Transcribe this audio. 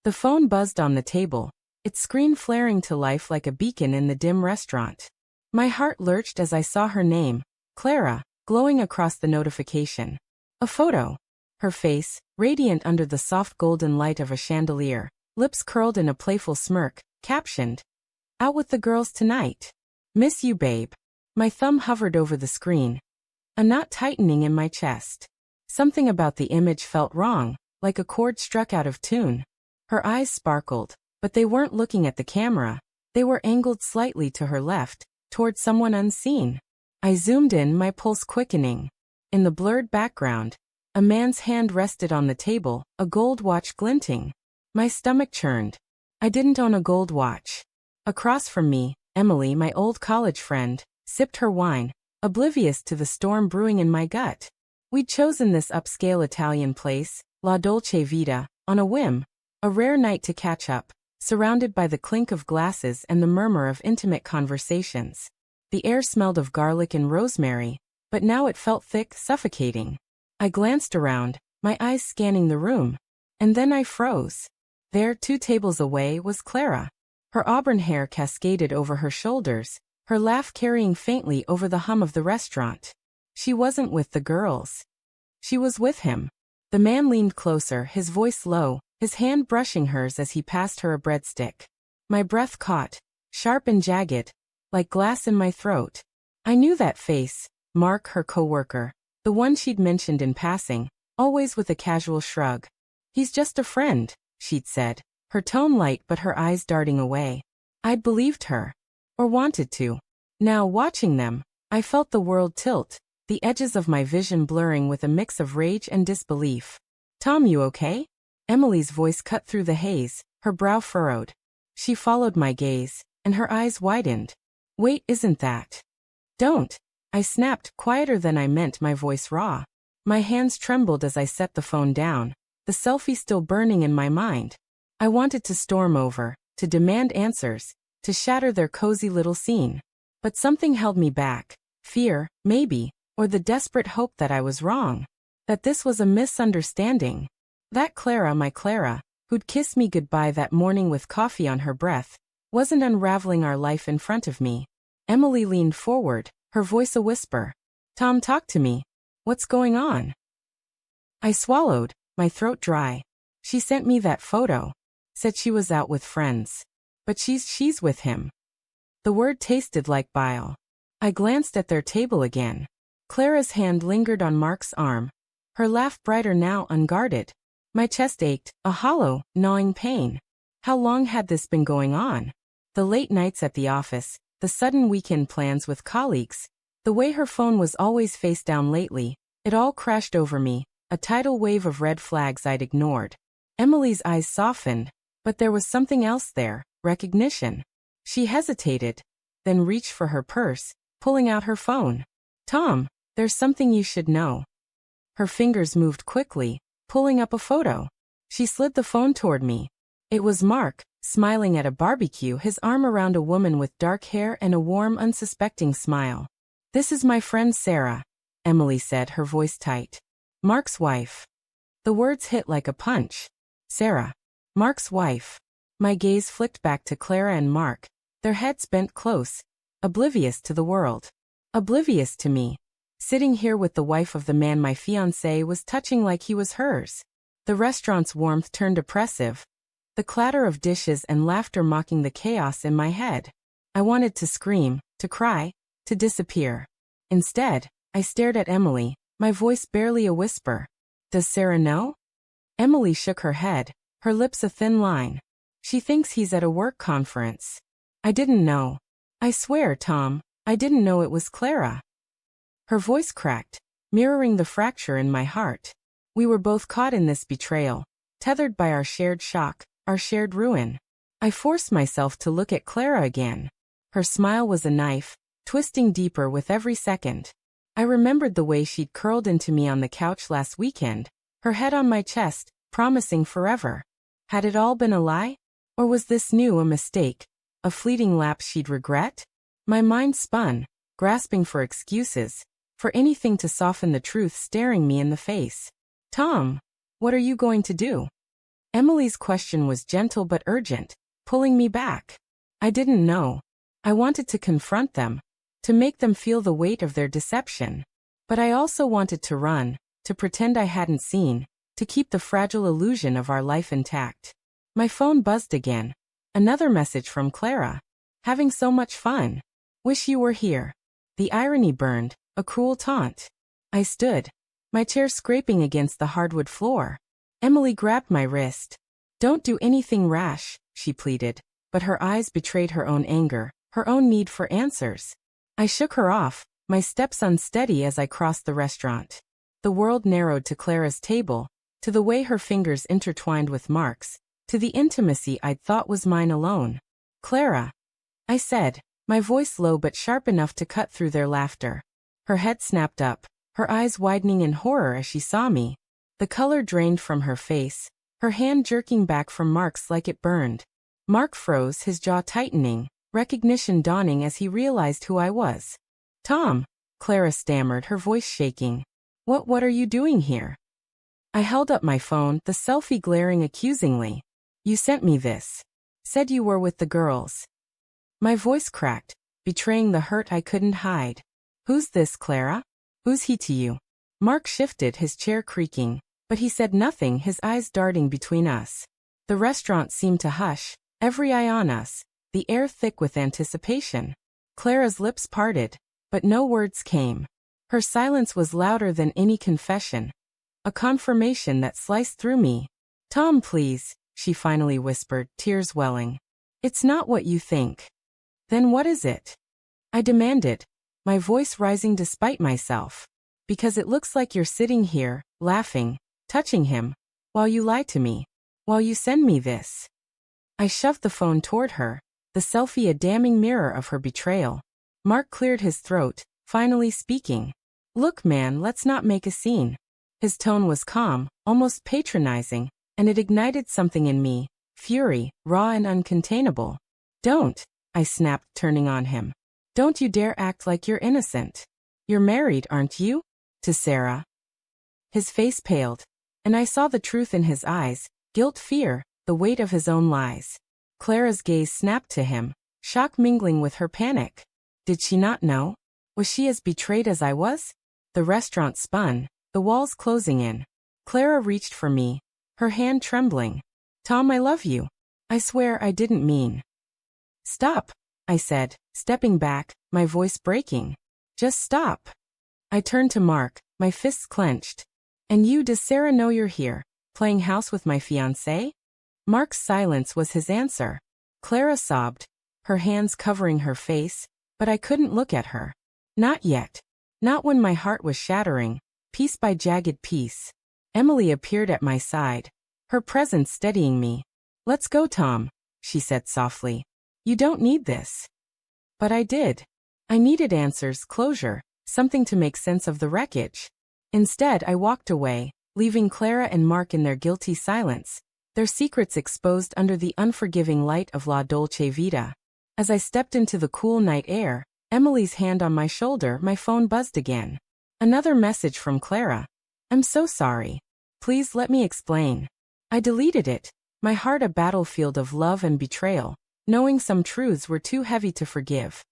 The phone buzzed on the table, its screen flaring to life like a beacon in the dim restaurant. My heart lurched as I saw her name, Clara, glowing across the notification. A photo. Her face, radiant under the soft golden light of a chandelier, lips curled in a playful smirk, captioned, "Out with the girls tonight. Miss you, babe." My thumb hovered over the screen, a knot tightening in my chest. Something about the image felt wrong, like a chord struck out of tune. Her eyes sparkled, but they weren't looking at the camera. They were angled slightly to her left, toward someone unseen. I zoomed in, my pulse quickening. In the blurred background, a man's hand rested on the table, a gold watch glinting. My stomach churned. I didn't own a gold watch. Across from me, Emily, my old college friend, sipped her wine, oblivious to the storm brewing in my gut. We'd chosen this upscale Italian place, La Dolce Vita, on a whim, a rare night to catch up, surrounded by the clink of glasses and the murmur of intimate conversations. The air smelled of garlic and rosemary, but now it felt thick, suffocating. I glanced around, my eyes scanning the room, and then I froze. There, 2 tables away, was Clara. Her auburn hair cascaded over her shoulders, her laugh carrying faintly over the hum of the restaurant. She wasn't with the girls. She was with him. The man leaned closer, his voice low, his hand brushing hers as he passed her a breadstick. My breath caught, sharp and jagged, like glass in my throat. I knew that face, Mark, her coworker, the one she'd mentioned in passing, always with a casual shrug. "He's just a friend," she'd said, her tone light but her eyes darting away. I'd believed her. Or wanted to. Now, watching them, I felt the world tilt, the edges of my vision blurring with a mix of rage and disbelief. "Tom, you okay?" Emily's voice cut through the haze, her brow furrowed. She followed my gaze, and her eyes widened. "Wait, isn't that?" "Don't," I snapped, quieter than I meant, my voice raw. My hands trembled as I set the phone down, the selfie still burning in my mind. I wanted to storm over, to demand answers, to shatter their cozy little scene. But something held me back. Fear, maybe, or the desperate hope that I was wrong. That this was a misunderstanding. That Clara, my Clara, who'd kissed me goodbye that morning with coffee on her breath, wasn't unraveling our life in front of me. Emily leaned forward, her voice a whisper. "Tom, talk to me. What's going on?" I swallowed, my throat dry. "She sent me that photo. Said she was out with friends. But she's with him." The word tasted like bile. I glanced at their table again. Clara's hand lingered on Mark's arm, her laugh brighter now, unguarded. My chest ached, a hollow, gnawing pain. How long had this been going on? The late nights at the office, the sudden weekend plans with colleagues, the way her phone was always face down lately, it all crashed over me, a tidal wave of red flags I'd ignored. Emily's eyes softened, but there was something else there, recognition. She hesitated, then reached for her purse, pulling out her phone. "Tom, there's something you should know." Her fingers moved quickly, pulling up a photo. She slid the phone toward me. It was Mark, smiling at a barbecue, his arm around a woman with dark hair and a warm, unsuspecting smile. "This is my friend Sarah," Emily said, her voice tight. "Mark's wife." The words hit like a punch. Sarah. Mark's wife. My gaze flicked back to Clara and Mark, their heads bent close, oblivious to the world. Oblivious to me. Sitting here with the wife of the man my fiancé was touching like he was hers. The restaurant's warmth turned oppressive, the clatter of dishes and laughter mocking the chaos in my head. I wanted to scream, to cry, to disappear. Instead, I stared at Emily, my voice barely a whisper. "Does Sarah know?" Emily shook her head, her lips a thin line. "She thinks he's at a work conference." "I didn't know. I swear, Tom, I didn't know it was Clara." Her voice cracked, mirroring the fracture in my heart. We were both caught in this betrayal, tethered by our shared shock, our shared ruin. I forced myself to look at Clara again. Her smile was a knife, twisting deeper with every second. I remembered the way she'd curled into me on the couch last weekend, her head on my chest, promising forever. Had it all been a lie? Or was this new a mistake, a fleeting lapse she'd regret? My mind spun, grasping for excuses, for anything to soften the truth staring me in the face. "Tom, what are you going to do?" Emily's question was gentle but urgent, pulling me back. I didn't know. I wanted to confront them, to make them feel the weight of their deception. But I also wanted to run, to pretend I hadn't seen, to keep the fragile illusion of our life intact. My phone buzzed again. Another message from Clara. Having so much fun. Wish you were here. The irony burned, a cruel taunt. I stood, my chair scraping against the hardwood floor. Emily grabbed my wrist. Don't do anything rash, she pleaded, but her eyes betrayed her own anger, her own need for answers. I shook her off, my steps unsteady as I crossed the restaurant. The world narrowed to Clara's table, to the way her fingers intertwined with Mark's, to the intimacy I'd thought was mine alone. Clara, I said, my voice low but sharp enough to cut through their laughter. Her head snapped up, her eyes widening in horror as she saw me. The color drained from her face, her hand jerking back from Mark's like it burned. Mark froze, his jaw tightening, recognition dawning as he realized who I was. Tom, Clara stammered, her voice shaking. What are you doing here? I held up my phone, the selfie glaring accusingly. You sent me this. Said you were with the girls. My voice cracked, betraying the hurt I couldn't hide. Who's this, Clara? Who's he to you? Mark shifted, his chair creaking, but he said nothing, his eyes darting between us. The restaurant seemed to hush, every eye on us, the air thick with anticipation. Clara's lips parted, but no words came. Her silence was louder than any confession, a confirmation that sliced through me. Tom, please, she finally whispered, tears welling. It's not what you think. Then what is it? I demanded, my voice rising despite myself. Because it looks like you're sitting here, laughing, touching him, while you lie to me, while you send me this. I shoved the phone toward her, the selfie a damning mirror of her betrayal. Mark cleared his throat, finally speaking. Look, man, let's not make a scene. His tone was calm, almost patronizing, and it ignited something in me, fury, raw and uncontainable. Don't, I snapped, turning on him. Don't you dare act like you're innocent. You're married, aren't you? To Sarah. His face paled, and I saw the truth in his eyes, guilt, fear, the weight of his own lies. Clara's gaze snapped to him, shock mingling with her panic. Did she not know? Was she as betrayed as I was? The restaurant spun, the walls closing in. Clara reached for me, her hand trembling. Tom, I love you. I swear I didn't mean. Stop, I said, stepping back, my voice breaking. Just stop. I turned to Mark, my fists clenched. And you, does Sarah know you're here, playing house with my fiancé? Mark's silence was his answer. Clara sobbed, her hands covering her face, but I couldn't look at her. Not yet. Not when my heart was shattering, piece by jagged piece. Emily appeared at my side, her presence steadying me. Let's go, Tom, she said softly. You don't need this. But I did. I needed answers, closure, something to make sense of the wreckage. Instead, I walked away, leaving Clara and Mark in their guilty silence, their secrets exposed under the unforgiving light of La Dolce Vita. As I stepped into the cool night air, Emily's hand on my shoulder, my phone buzzed again. Another message from Clara. I'm so sorry. Please let me explain. I deleted it, my heart a battlefield of love and betrayal, knowing some truths were too heavy to forgive.